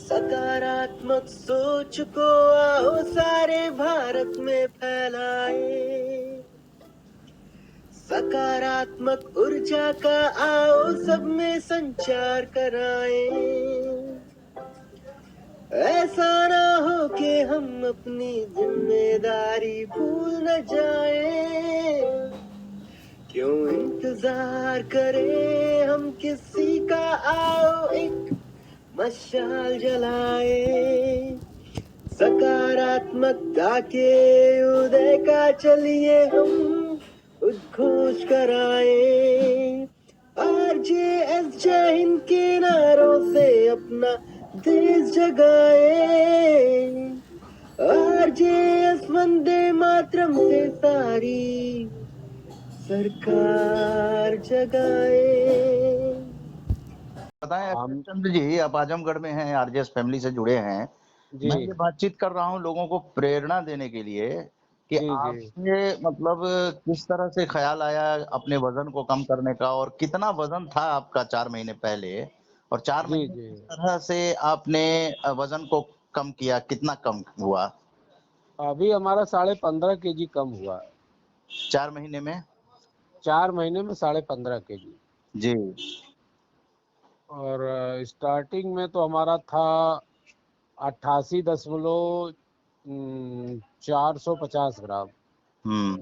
सकारात्मक सोच को आओ सारे भारत में फैलाए। सकारात्मक ऊर्जा का आओ सब में संचार कराएं। ऐसा ना हो कि हम अपनी जिम्मेदारी भूल न जाएं। क्यों इंतजार करें हम किसी का, आओ एक मशाल जलाए। सकारात्मकता के उदय का चलिए हम उद्घोष कराए। RJS जय हिंद के नारों से अपना देश जगाए। RJS वंदे मातरम से सारी सरकार जगाए। बताएं हम चंद्र जी, आप आजमगढ़ में हैं, आरजेएस फैमिली से जुड़े हैं। मैं जी ये बातचीत कर रहा हूँ लोगों को प्रेरणा देने के लिए कि जी जी आपके मतलब किस तरह से ख्याल आया अपने वजन को कम करने का, और कितना वजन था आपका 4 महीने पहले, और 4 जी महीने जी किस तरह से आपने वजन को कम किया, कितना कम हुआ अभी हमारा 15.5 kg कम हुआ है। 4 महीने में? 4 महीने में 15.5 kg। जी। और स्टार्टिंग में तो हमारा था 88.450 ग्राम। हम्म।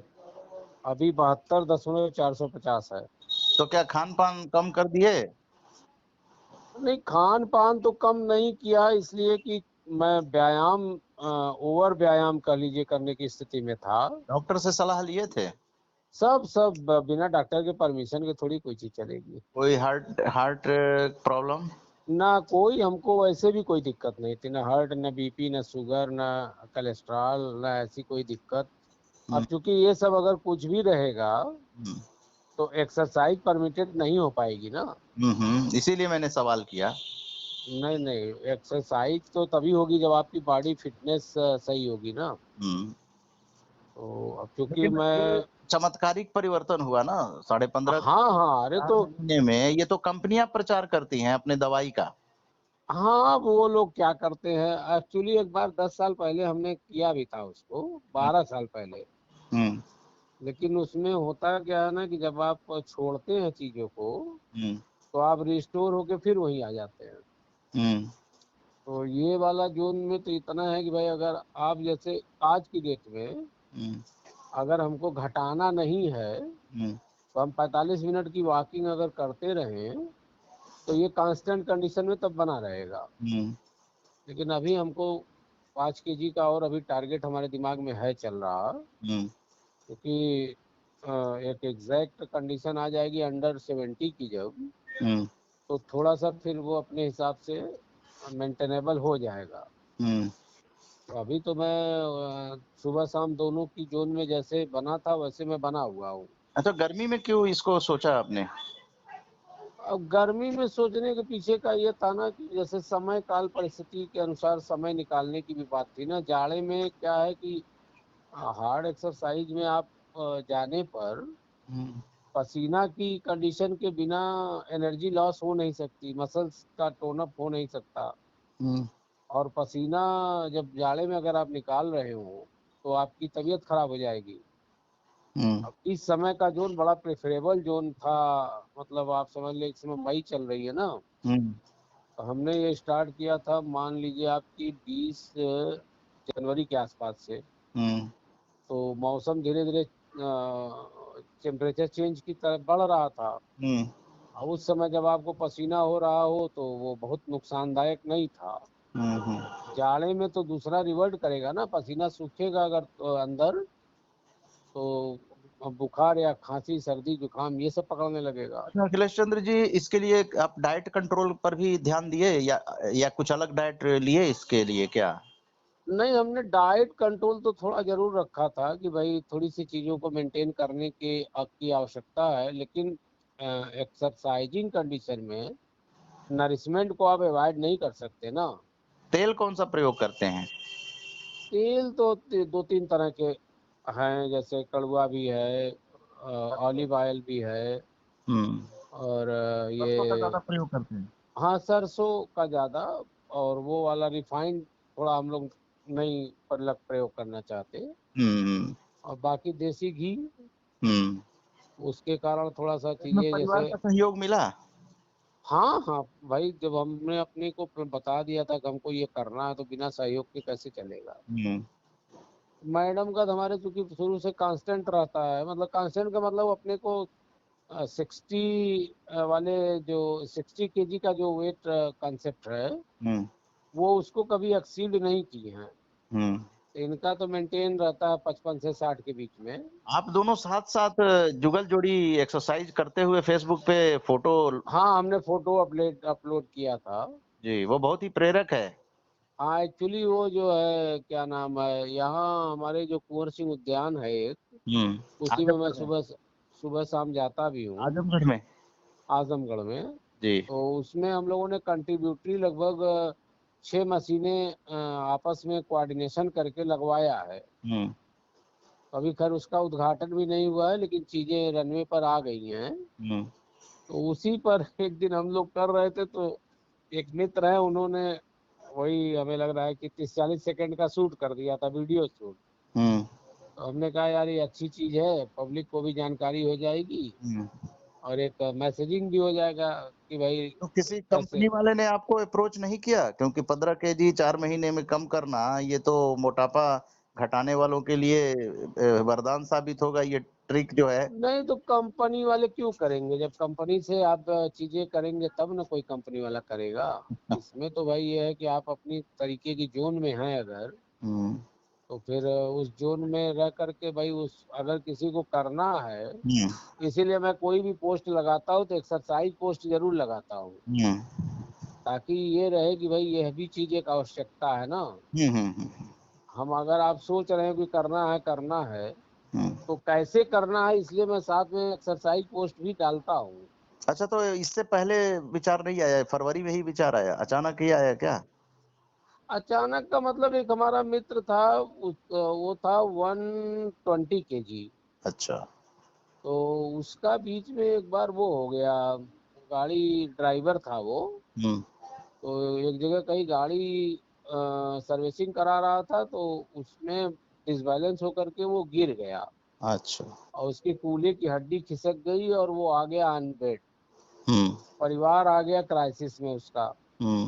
अभी 72.450 है। तो क्या खान पान कम कर दिए? नहीं, खान पान तो कम नहीं किया, इसलिए कि मैं व्यायाम ओवर व्यायाम कर लीजिए करने की स्थिति में था। डॉक्टर से सलाह लिए थे? सब सब बिना डॉक्टर के परमिशन के थोड़ी कोई चीज चलेगी। कोई हार्ट हार्ट प्रॉब्लम? ना कोई हमको वैसे भी कोई दिक्कत नहीं थी, ना हार्ट, ना बीपी, ना शुगर, ना कोलेस्ट्रॉल, ना ऐसी कोई दिक्कत। अब चूंकि ये सब अगर कुछ भी रहेगा हम्म। तो एक्सरसाइज परमिटेड नहीं हो पाएगी ना। इसीलिए मैंने सवाल किया। नहीं नहीं, एक्सरसाइज तो तभी होगी जब आपकी बॉडी फिटनेस सही होगी ना। हम्म। तो अब चूंकि लेकिन ये मैं चमत्कारिक परिवर्तन हुआ ना 15.5 हाँ हाँ, अरे 4 तो महीने में। ये तो कंपनियां प्रचार करती हैं अपने दवाई का। हाँ, वो लोग क्या करते हैं, एक्चुअली एक बार 10 साल पहले हमने किया भी था उसको, 12 साल पहले। हम्म। लेकिन उसमें होता क्या है ना कि जब आप छोड़ते हैं चीजों को हम्म। तो आप रिस्टोर होके फिर वहीं आ जाते हैं। हम्म। तो ये वाला जोन में तो इतना है कि भाई अगर आप जैसे आज की डेट में हम्म। अगर हमको घटाना नहीं है हम्म। तो हम 45 मिनट की वॉकिंग अगर करते रहें तो ये कांस्टेंट कंडीशन में तब बना रहेगा। हम्म। लेकिन अभी हमको 5 kg का और अभी टारगेट हमारे दिमाग में है चल रहा, हम्म। क्योंकि एक एग्जैक्ट कंडीशन आ जाएगी अंडर 70 की जब, हम्म। तो थोड़ा सा फिर वो अपने हिसाब से मेंटेनेबल हो जाएगा। हम्म। तो अभी तो मैं सुबह शाम दोनों की जोन में जैसे बना था वैसे मैं बना हुआ हूँ। अच्छा, गर्मी में क्यों इसको सोचा आपने? अब गर्मी में सोचने के पीछे का ये था ना कि जैसे समय काल परिस्थिति के अनुसार समय निकालने की भी बात थी ना। जाड़े में क्या है कि हार्ड एक्सरसाइज में आप जाने पर हम्म। पसीना की कंडीशन के बिना एनर्जी लॉस हो नहीं सकती, मसल्स का टोन अप हो नहीं सकता। हम्म। और पसीना जब जाड़े में अगर आप निकाल रहे हो तो आपकी तबीयत खराब हो जाएगी। हम्म। अब इस समय का जोन बड़ा प्रेफरेबल जोन था, मतलब आप समझ ले इस समय मई चल रही है ना। हम्म। तो हमने ये स्टार्ट किया था, मान लीजिए आपकी 20 जनवरी के आसपास से। हम्म। तो मौसम धीरे धीरे टेम्परेचर चेंज की तरफ बढ़ रहा था। हम्म। और उस समय जब आपको पसीना हो रहा हो तो वो बहुत नुकसानदायक नहीं था। जाड़े में तो दूसरा रिवर्ट करेगा ना, पसीना सूखेगा अगर तो अंदर, तो बुखार या खांसी सर्दी जुकाम ये सब पकड़ने लगेगा। अच्छा अखिलेश चंद्र जी, इसके लिए आप डाइट कंट्रोल पर भी ध्यान दिए या कुछ अलग डाइट लिए इसके लिए क्या? नहीं, हमने डाइट कंट्रोल तो थोड़ा जरूर रखा था कि भाई थोड़ी सी चीजों को मेंटेन करने की आवश्यकता है, लेकिन एक्सरसाइजिंग कंडीशन में नरिशमेंट को आप अवॉइड नहीं कर सकते ना। तेल कौन सा प्रयोग करते हैं? तेल तो 2-3 तरह के हैं, जैसे कड़वा भी है, ऑलिव ऑयल भी है, हम्म। और सरसों का ये ज्यादा प्रयोग करते हैं? हाँ, सरसों का ज्यादा। और वो वाला रिफाइंड थोड़ा हम लोग नहीं प्रयोग करना चाहते। और बाकी देसी घी, हम्म। उसके कारण थोड़ा सा इसमें चीजें परिवार जैसे। का सहयोग मिला? हाँ हाँ भाई, जब हमने अपने को बता दिया था कि हमको ये करना है तो बिना सहयोग के कैसे चलेगा। हम्म। मैडम का तो हमारे चूंकि शुरू से कांस्टेंट रहता है, मतलब कांस्टेंट का मतलब अपने को 60 वाले जो 60 kg का जो वेट कंसेप्ट है, हम्म। वो उसको कभी एक्सीड नहीं किए हैं। हम्म। तो इनका तो मेंटेन रहता है 55 से 60 के बीच में। आप दोनों साथ साथ जुगल जोड़ी एक्सरसाइज करते हुए फेसबुक पे फोटो। हाँ, हमने फोटो अपलोड अपलोड किया था। जी, वो बहुत ही प्रेरक है। हाँ, एक्चुअली वो जो है क्या नाम है, यहाँ हमारे जो कुंवर सिंह उद्यान है एक, उसी में मैं आजमगढ़ में। सुबह सुबह शाम जाता भी हूँ, आजमगढ़ में। आजमगढ़ में। जी। तो उसमें हम लोगों ने कंट्रीब्यूटरी लगभग 6 मशीनें आपस में कोऑर्डिनेशन करके लगवाया है। हम्म। अभी खैर उसका उद्घाटन भी नहीं हुआ है, लेकिन चीजें रनवे पर आ गई हैं। हम्म। तो उसी पर एक दिन हम लोग कर रहे थे, तो एक मित्र है, उन्होंने वही हमें लग रहा है कि 30-40 सेकंड का शूट कर दिया था, वीडियो शूट। हम्म। तो हमने कहा यार ये अच्छी चीज है, पब्लिक को भी जानकारी हो जाएगी हम्म। और एक मैसेजिंग भी हो जाएगा कि भाई तो किसी कैसे। कंपनी वाले ने आपको अप्रोच नहीं किया? क्योंकि 15 kg 4 महीने में कम करना, ये तो मोटापा घटाने वालों के लिए वरदान साबित होगा, ये ट्रिक जो है। नहीं तो कंपनी वाले क्यों करेंगे, जब कंपनी से आप चीजें करेंगे तब ना कोई कंपनी वाला करेगा। इसमें तो भाई ये है कि आप अपनी तरीके की जोन में हैं अगर, हम्म। तो फिर उस जोन में रह करके भाई उस अगर किसी को करना है, हम्म। इसीलिए मैं कोई भी पोस्ट लगाता हूँ तो एक्सरसाइज पोस्ट जरूर लगाता हूँ, हम्म। ताकि ये रहे कि भाई यह भी चीज एक आवश्यकता है ना। हम्म। हम्म। हम अगर आप सोच रहे हैं कि करना है हम्म। तो कैसे करना है, इसलिए मैं साथ में एक्सरसाइज पोस्ट भी डालता हूँ। अच्छा, तो इससे पहले विचार नहीं आया? फरवरी में ही विचार आया? अचानक ही आया क्या? अचानक का मतलब, एक हमारा मित्र था, वो था 120 kg। अच्छा। तो उसका बीच में एक बार वो हो गया, गाड़ी ड्राइवर था वो। हम्म। तो एक जगह कहीं गाड़ी सर्विसिंग करा रहा था, तो उसमें डिसबैलेंस होकर के वो गिर गया अच्छा। और उसकी कूल्हे की हड्डी खिसक गई और वो आ गया अनबेड। हम्म। परिवार आ गया क्राइसिस में उसका। हम्म।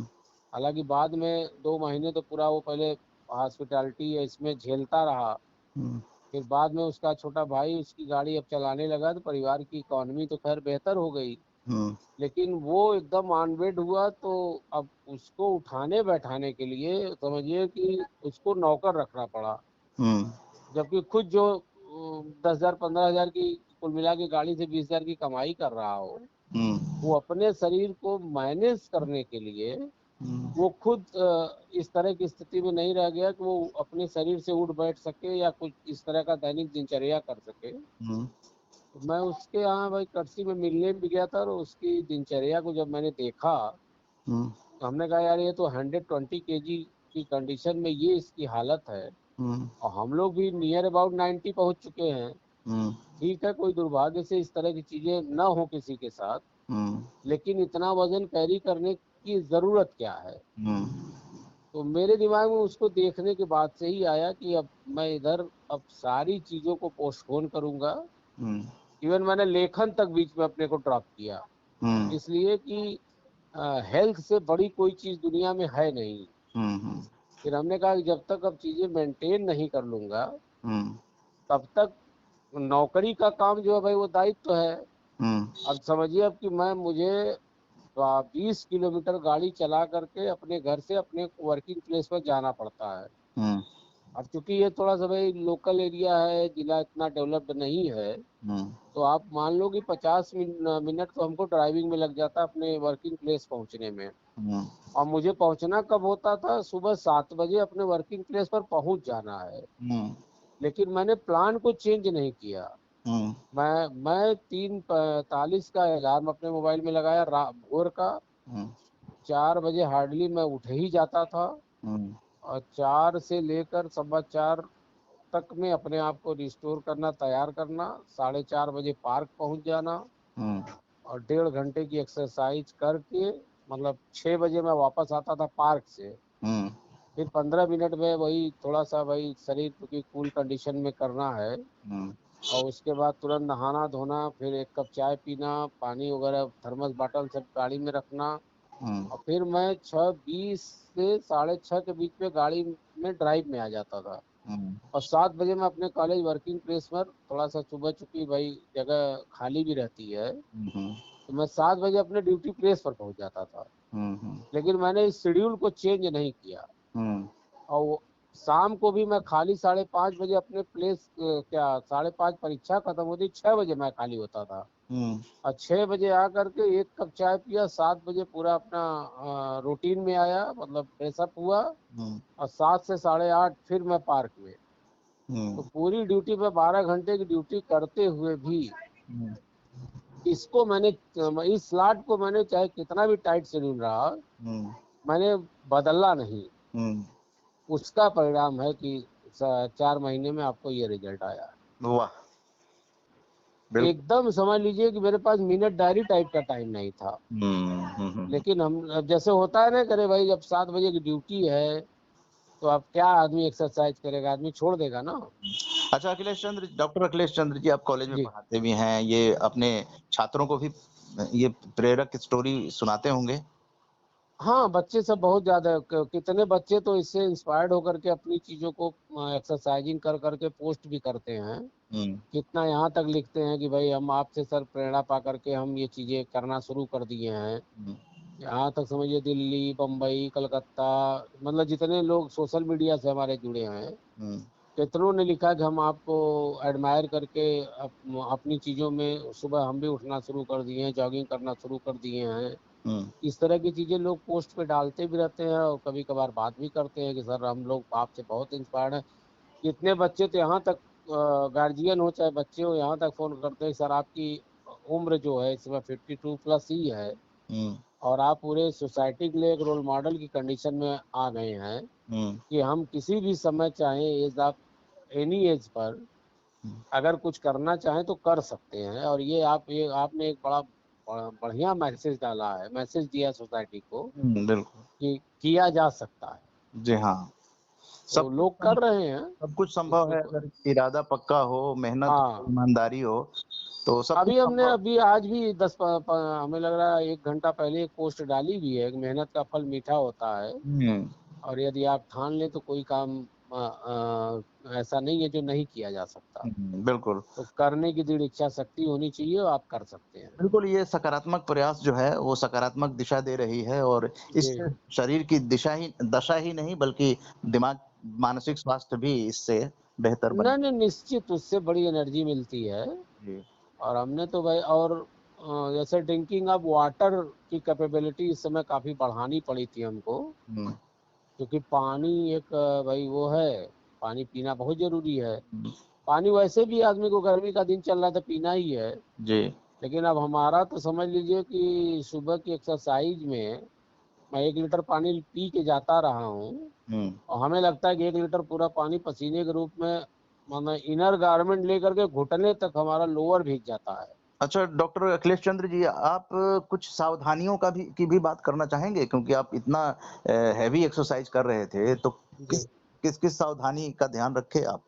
हालांकि बाद में 2 महीने तो पूरा वो पहले हॉस्पिटैलिटी इसमें झेलता रहा। हम्म। फिर बाद में उसका छोटा भाई उसकी गाड़ी अब चलाने लगा, तो परिवार की इकॉनमी तो खैर बेहतर हो गई। हम्म। लेकिन वो एकदम ऑन बेड हुआ, तो अब उसको उठाने बैठाने के लिए समझिए कि उसको नौकर रखना पड़ा। हम्म। जबकि खुद जो 10,000 15,000 की कुल मिला के गाड़ी से 20,000 की कमाई कर रहा हो, हम्म। वो अपने शरीर को मैनेज करने के लिए हम्म। वो खुद इस तरह की स्थिति में नहीं रह गया कि वो अपने शरीर से उठ बैठ सके या कुछ इस तरह का दैनिक दिनचर्या कर सके। हम्म। तो मैं उसके यहाँ भाई कर्सी में मिलने भी गया था, और उसकी दिनचर्या को जब मैंने देखा, हम्म। तो हमने कहा यार ये तो 120 kg की कंडीशन में ये इसकी हालत है, हम्म। और हम लोग भी नियर अबाउट 90 पहुंच चुके हैं। हम्म। ठीक है, कोई दुर्भाग्य से इस तरह की चीजें न हो किसी के साथ, हम्म। लेकिन इतना वजन कैरी करने की जरूरत क्या है। हम्म। तो मेरे दिमाग में उसको देखने के बाद से ही आया कि अब मैं इधर अब सारी चीजों को पोस्टपोन करूंगा। हम्म। इवन मैंने लेखन तक बीच में अपने को ड्रॉप किया, हम्म। इसलिए कि हेल्थ से बड़ी कोई चीज दुनिया में है नहीं। हम्म। फिर हमने कहा कि जब तक अब चीजें मेंटेन नहीं कर लूंगा, हम्म। तब तक नौकरी का काम जो है भाई वो दायित्व है। हम्म। अब समझिए अब कि मैं मुझे 20 किलोमीटर गाड़ी चला करके अपने घर से अपने वर्किंग प्लेस पर जाना पड़ता है। हम्म। अब चूंकि ये थोड़ा सा भाई लोकल एरिया है, जिला इतना डेवलप्ड नहीं है, हम्म। तो आप मान लो कि 50 मिनट तो हमको ड्राइविंग में लग जाता अपने वर्किंग प्लेस पहुंचने में। हम्म। और मुझे पहुंचना कब होता था, सुबह 7 बजे अपने वर्किंग प्लेस पर पहुंच जाना है। हम्म। लेकिन मैंने प्लान को चेंज नहीं किया। हम्म। मैं 3:45 का अलार्म अपने मोबाइल में लगाया भोर का। हम्म। 4 बजे हार्डली मैं उठ ही जाता था, हम्म। और 4 से लेकर 4:15 तक में अपने आप को रिस्टोर करना, तैयार करना, 4:30 बजे पार्क पहुंच जाना, हम्म। और 1.5 घंटे की एक्सरसाइज करके मतलब 6 बजे मैं वापस आता था पार्क से। हम्म फिर 15 मिनट में वही थोड़ा सा भाई शरीर की कूल कंडीशन में करना है, हम्म और उसके बाद तुरंत नहाना धोना, फिर एक कप चाय पीना, पानी वगैरह थर्मस बॉटल सब गाड़ी में रखना। हम्म और फिर मैं 6:20 से 6:30 के बीच में गाड़ी में ड्राइव में आ जाता था। हम्म और 7 बजे मैं अपने कॉलेज वर्किंग प्लेस पर, थोड़ा सा सुबह चूंकि भाई जगह खाली भी रहती है, हम्म तो मैं 7 बजे अपने ड्यूटी प्लेस पर पहुंच जाता था। हम्म लेकिन मैंने इस शेड्यूल को चेंज नहीं किया। हम्म और शाम को भी मैं खाली 5:30 बजे अपने प्लेस, क्या 5:30 परीक्षा खत्म होती, 6 बजे मैं खाली होता था। हम्म और 6 बजे आकर के एक कप चाय पिया, 7 बजे पूरा अपना रूटीन में आया, मतलब फ्रेशअप हुआ। हम्म और 7 से 8:30 फिर मैं पार्क में। तो हम्म पूरी ड्यूटी पे 12 घंटे की ड्यूटी करते हुए भी हम्म इसको मैंने, इस स्लॉट को मैंने चाहे कितना भी टाइट शेड्यूल रहा, हम्म मैंने बदला नहीं। हम्म, उसका परिणाम है कि 4 महीने में आपको ये रिजल्ट आया। वाह, बिल्कुल। एकदम समझ लीजिए कि मेरे पास मिनट डायरी टाइप का टाइम नहीं था। हम्म। लेकिन हम अब जैसे होता है ना, करे भाई जब 7 बजे की ड्यूटी है, तो अब क्या आदमी एक्सरसाइज करेगा, आदमी छोड़ देगा ना। अच्छा, अखिलेश चंद्र, डॉक्टर अखिलेश चंद्र जी, आप कॉलेज में जी पढ़ाते भी हैं, ये अपने छात्रों को भी ये प्रेरक स्टोरी सुनाते होंगे? हाँ, बच्चे सब बहुत ज्यादा, कितने बच्चे तो इससे इंस्पायर्ड होकर के अपनी चीजों को एक्सरसाइजिंग कर करके पोस्ट भी करते हैं। हम्म कितना यहाँ तक लिखते हैं कि भाई हम आपसे सर प्रेरणा पा करके हम ये चीजें करना शुरू कर दिए हैं। हम्म यहाँ तक समझिए दिल्ली, बम्बई, कलकत्ता, मतलब जितने लोग सोशल मीडिया से हमारे जुड़े हैं, हम्म कितनों ने लिखा कि हम आपको एडमायर करके अपनी चीज़ों में सुबह हम भी उठना शुरू कर दिए हैं, जॉगिंग करना शुरू कर दिए हैं। हम्म इस तरह की चीज़ें लोग पोस्ट पे डालते भी रहते हैं, और कभी कभार बात भी करते हैं कि सर हम लोग आपसे बहुत इंस्पायर्ड हैं। कितने बच्चे तो यहाँ तक, गार्जियन हो चाहे बच्चे हो, यहाँ तक फ़ोन करते हैं सर आपकी उम्र जो है इस समय 52+ ही है, हम्म और आप पूरे सोसाइटी के लिए एक रोल मॉडल की कंडीशन में आ गए हैं, हम्म कि हम किसी भी समय चाहें, एज आप एनी एज पर अगर कुछ करना चाहें तो कर सकते हैं। और ये आपने एक बढ़िया मैसेज डाला है, मैसेज दिया सोसाइटी को बिल्कुल। कि किया जा सकता है। जी हाँ, तो लोग कर रहे हैं सब कुछ संभव इसमें है, अगर इरादा पक्का हो, मेहनत हो, हाँ। ईमानदारी हो, तो सब कुछ अभी हमने संभव। अभी आज भी हमें लग रहा है 1 घंटा पहले एक पोस्ट डाली भी है कि मेहनत का फल मीठा होता है। हम्म और यदि आप ठान लें तो कोई काम ऐसा नहीं है जो नहीं किया जा सकता। बिल्कुल। तो करने की दृढ़ इच्छा शक्ति होनी चाहिए, और आप कर सकते हैं। बिल्कुल, ये सकारात्मक प्रयास जो है, वो सकारात्मक दिशा दे रही है, और जी इससे शरीर की दशा ही नहीं, बल्कि दिमाग, मानसिक स्वास्थ्य भी इससे बेहतर बन। नहीं नहीं, निश्चित उससे बड़ी एनर्जी मिलती है। जी। और हमने तो भाई, और जैसे ड्रिंकिंग ऑफ वाटर की कैपेबिलिटी इस समय काफ़ी बढ़ानी पड़ी थी हमको, हुँ, क्योंकि पानी एक भाई वो है, पानी पीना बहुत ज़रूरी है। हुँ, पानी वैसे भी आदमी को, गर्मी का दिन चल रहा है तो पीना ही है। जी। लेकिन अब हमारा तो समझ लीजिए कि सुबह की एक्सरसाइज में मैं 1 लीटर पानी पी के जाता रहा हूँ। हुँ। और हमें लगता है कि 1 लीटर पूरा पानी पसीने के रूप में, माना इनर गारमेंट लेकर के घुटने तक हमारा लोअर भीग जाता है। अच्छा, डॉक्टर अखिलेश चंद्र जी, आप कुछ सावधानियों की भी बात करना चाहेंगे? क्योंकि आप इतना हेवी एक्सरसाइज कर रहे थे, तो जी, किस सावधानी का ध्यान रखे आप?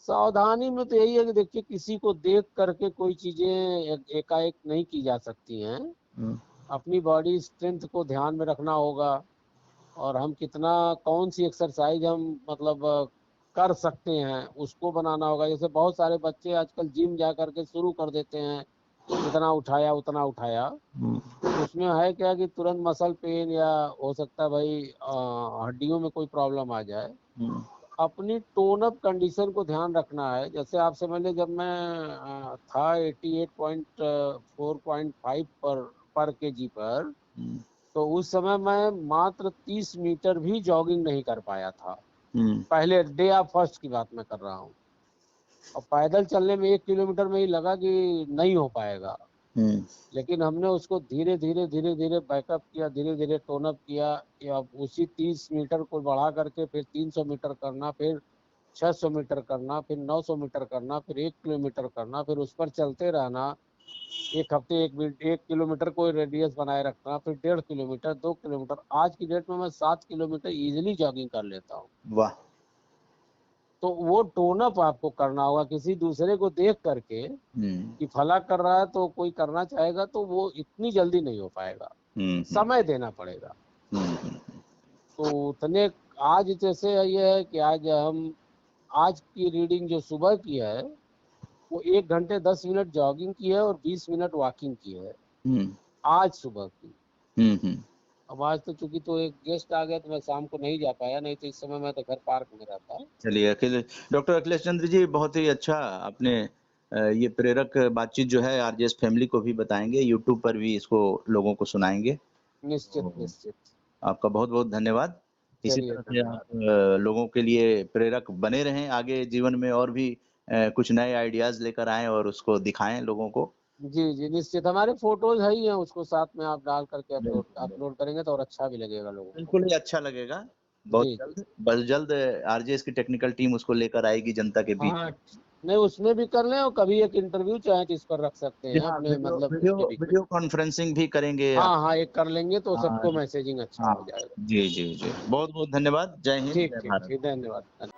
सावधानी में तो यही है कि देखिए, किसी को देख करके कोई चीजें एकाएक नहीं की जा सकती हैं। हुँ, अपनी बॉडी स्ट्रेंथ को ध्यान में रखना होगा, और हम कितना, कौन सी एक्सरसाइज हम मतलब कर सकते हैं उसको बनाना होगा। जैसे बहुत सारे बच्चे आजकल जिम जा करके शुरू कर देते हैं, जितना उठाया उतना उठाया। हुँ, तो उसमें है क्या कि तुरंत मसल पेन, या हो सकता है भाई हड्डियों में कोई प्रॉब्लम आ जाए। हुँ, अपनी टोन अप कंडीशन को ध्यान रखना है। जैसे आप समझ लें, जब मैं था 88.4.5 पर केजी पर, हुँ, तो उस समय मैं मात्र 30 मीटर भी जॉगिंग नहीं कर पाया था। हुँ, पहले डे ऑफ फर्स्ट की बात मैं कर रहा हूँ। और पैदल चलने में 1 किलोमीटर में ही लगा कि नहीं हो पाएगा। हुँ, लेकिन हमने उसको धीरे धीरे बैकअप किया, धीरे धीरे टोन अप किया, या उसी 30 मीटर को बढ़ा करके फिर 300 मीटर करना, फिर 600 मीटर करना, फिर 900 मीटर करना, फिर 1 किलोमीटर करना, फिर उस पर चलते रहना। एक हफ्ते 1 किलोमीटर कोई रेडियस बनाए रखना, फिर 1.5 किलोमीटर, 2 किलोमीटर। आज की डेट में मैं 7 किलोमीटर इजीली जॉगिंग कर लेता हूँ। वाह। तो वो टोन अप आपको करना होगा, किसी दूसरे को देख करके कि फला कर रहा है तो कोई करना चाहेगा तो वो इतनी जल्दी नहीं हो पाएगा, समय देना पड़ेगा। तो उतने आज जैसे ये है कि आज की रीडिंग जो सुबह की है वो 1 घंटे 10 मिनट जॉगिंग की है और 20 मिनट वॉकिंग की है आज सुबह की। अब आज तो चूंकि तो एक गेस्ट आ गया तो मैं शाम को नहीं जा पाया, नहीं तो इस समय मैं तो घर पार्क में रहता। चलिए डॉक्टर अखिलेश चंद्र जी, बहुत ही अच्छा आपने ये प्रेरक बातचीत जो है आरजेएस फैमिली को भी बताएंगे, यूट्यूब पर भी इसको लोगों को सुनाएंगे। निश्चित तो निश्चित। आपका बहुत बहुत धन्यवाद। इसी चलिए तरह से धन्यवाद। आप लोगों के लिए प्रेरक बने रहें, आगे जीवन में और भी कुछ नए आइडियाज लेकर आएं और उसको दिखाएं लोगों को। जी जी निश्चित, हमारे फोटोज है ही हैं, उसको साथ में आप डाल करके अपलोड बिल्कुल अपलोड करेंगे तो और अच्छा भी लगेगा लोगों को। बिल्कुल ही अच्छा लगेगा। बहुत जी जी। जल्द, बस जल्द आरजेएस की टेक्निकल टीम उसको लेकर आएगी जनता के बीच। हाँ नहीं, उसमें भी कर लें और कभी एक इंटरव्यू चाहे तो इस पर रख सकते जी हैं हाँ, अपने वीडियो मतलब वीडियो उसके बीच में। वीडियो कॉन्फ्रेंसिंग भी करेंगे आप। हाँ हाँ, एक कर लेंगे तो हाँ, सबको मैसेजिंग अच्छा हाँ। हो जाएगा। जी, जी, जी। बहुत-बहुत धन्यवाद। जय हिंद, ठीक जय ठीक भारत। ठीक, धन्यवाद।